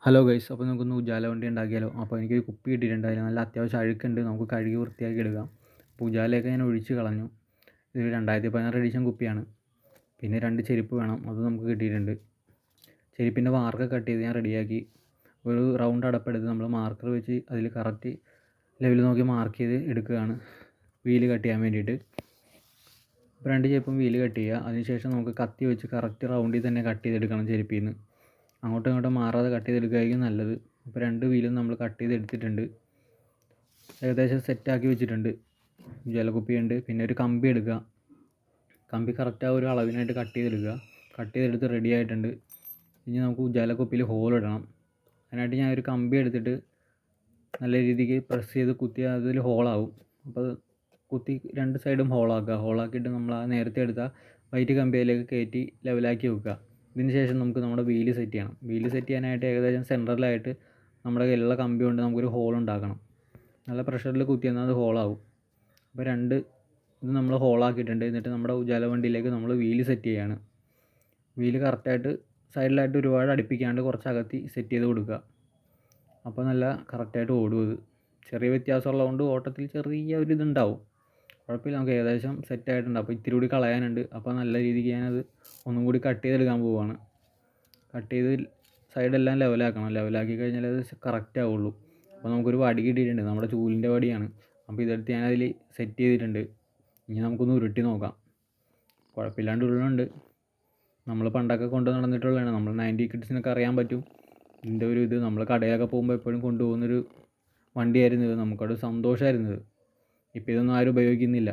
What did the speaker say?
Hello guys, അപ്പോൾ നമുക്കൊന്ന് ഉജാല വണ്ടി ഉണ്ടാക്കിയാലോ. അപ്പോൾ എനിക്കൊരു കുപ്പി കിട്ടിയിട്ടുണ്ട്. അതിൽ നല്ല അത്യാവശ്യം അഴുക്കുണ്ട്, നമുക്ക് കഴുകി വൃത്തിയാക്കി എടുക്കാം. അപ്പോൾ ഉജാലയൊക്കെ ഞാൻ ഒഴിച്ച് കളഞ്ഞു. ഇത് 2016 എഡിഷൻ കുപ്പിയാണ്. പിന്നെ 2 ചെരുപ്പ് വേണം, അത് നമുക്ക് കിട്ടിയിട്ടുണ്ട്. ചെരുപ്പിൻ്റെ മാർക്ക് കട്ട് ചെയ്ത് ഞാൻ റെഡിയാക്കി. ഒരു റൗണ്ട് അടപ്പെടുത്ത് നമ്മൾ മാർക്കർ വെച്ച് അതിൽ കറക്റ്റ് ലെവൽ നോക്കി മാർക്ക് ചെയ്ത് എടുക്കുകയാണ് വീല് കട്ട് ചെയ്യാൻ വേണ്ടിയിട്ട്. അപ്പോൾ 2 ചെരുപ്പും വീല് കട്ട് ചെയ്യുക. അതിനുശേഷം നമുക്ക് കത്തി വെച്ച് കറക്റ്റ് റൗണ്ടിൽ തന്നെ കട്ട് ചെയ്തെടുക്കണം. ചെരുപ്പിൽ നിന്ന് അങ്ങോട്ടും ഇങ്ങോട്ടും മാറാതെ കട്ട് ചെയ്തെടുക്കുകയായിരിക്കും നല്ലത്. അപ്പോൾ 2 വീലും നമ്മൾ കട്ട് ചെയ്തെടുത്തിട്ടുണ്ട്, ഏകദേശം സെറ്റാക്കി വെച്ചിട്ടുണ്ട്. ജലക്കുപ്പിയുണ്ട്, പിന്നെ ഒരു കമ്പി എടുക്കുക. കമ്പി കറക്റ്റ് ആ ഒരു അളവിനായിട്ട് കട്ട് ചെയ്തെടുക്കുക. കട്ട് ചെയ്തെടുത്ത് റെഡി ആയിട്ടുണ്ട്. ഇനി നമുക്ക് ജലക്കുപ്പിയിൽ ഹോൾ ഇടണം. അതിനായിട്ട് ഞാൻ ഒരു കമ്പി എടുത്തിട്ട് നല്ല രീതിക്ക് പ്രസ് ചെയ്ത് കുത്തിയാൽ അതിൽ ഹോളാവും. അപ്പോൾ കുത്തി 2 സൈഡും ഹോളാക്കുക. ഹോളാക്കിയിട്ട് നമ്മൾ ആ നേരത്തെ എടുത്ത വൈറ്റ് കമ്പിയിലേക്ക് കയറ്റി ലെവലാക്കി വെക്കുക. ഇതിന് ശേഷം നമുക്ക് നമ്മുടെ വീല് സെറ്റ് ചെയ്യണം. വീല് സെറ്റ് ചെയ്യാനായിട്ട് ഏകദേശം സെൻട്രലായിട്ട് നമ്മുടെ കയ്യിലുള്ള കമ്പി കൊണ്ട് നമുക്കൊരു ഹോൾ ഉണ്ടാക്കണം. നല്ല പ്രഷറിൽ കുത്തിയെന്നാൽ അത് ഹോളാവും. അപ്പോൾ 2 ഇത് നമ്മൾ ഹോളാക്കിയിട്ടുണ്ട്. എന്നിട്ട് നമ്മുടെ ഉജാല വണ്ടിയിലേക്ക് നമ്മൾ വീല് സെറ്റ് ചെയ്യാണ്. വീല് കറക്റ്റായിട്ട് സൈഡിലായിട്ട് ഒരുപാട് അടുപ്പിക്കാണ്ട് കുറച്ച് അകത്തി സെറ്റ് ചെയ്ത് കൊടുക്കുക. അപ്പോൾ നല്ല കറക്റ്റായിട്ട് ഓടും. ഇത് ചെറിയ വ്യത്യാസമുള്ളതുകൊണ്ട് ഓട്ടത്തിൽ ചെറിയ ഒരു ഇതുണ്ടാവും, കുഴപ്പമില്ല. നമുക്ക് ഏകദേശം സെറ്റായിട്ടുണ്ട്. അപ്പോൾ ഇത്തിരി കൂടി കളയാനുണ്ട്. അപ്പോൾ നല്ല രീതിക്ക് ഞാനത് ഒന്നും കൂടി കട്ട് ചെയ്തെടുക്കാൻ പോവുകയാണ്. കട്ട് ചെയ്ത് സൈഡെല്ലാം ലെവലാക്കണം. ലെവലാക്കി കഴിഞ്ഞാൽ അത് കറക്റ്റ് ആവുള്ളൂ. അപ്പോൾ നമുക്കൊരു വടി കിട്ടിയിട്ടുണ്ട്, നമ്മുടെ ചൂലിൻ്റെ വടിയാണ്. അപ്പോൾ ഇതെടുത്ത് ഞാനതിൽ സെറ്റ് ചെയ്തിട്ടുണ്ട്. ഇനി നമുക്കൊന്ന് ഉരുട്ടി നോക്കാം. കുഴപ്പമില്ലാണ്ട് ഉരുളുന്നുണ്ട്. നമ്മൾ പണ്ടൊക്കെ കൊണ്ട് നടന്നിട്ടുള്ളതാണ്. നമ്മൾ 90 കിഡ്സിനൊക്കെ അറിയാൻ പറ്റും ഇതിൻ്റെ ഒരു ഇത്. നമ്മൾ കടയിലൊക്കെ പോകുമ്പോൾ എപ്പോഴും കൊണ്ടുപോകുന്നൊരു വണ്ടിയായിരുന്നു ഇത്. നമുക്കത് സന്തോഷമായിരുന്നു ഇത്. ഇപ്പോൾ ഇതൊന്നും ആരും ഉപയോഗിക്കുന്നില്ല.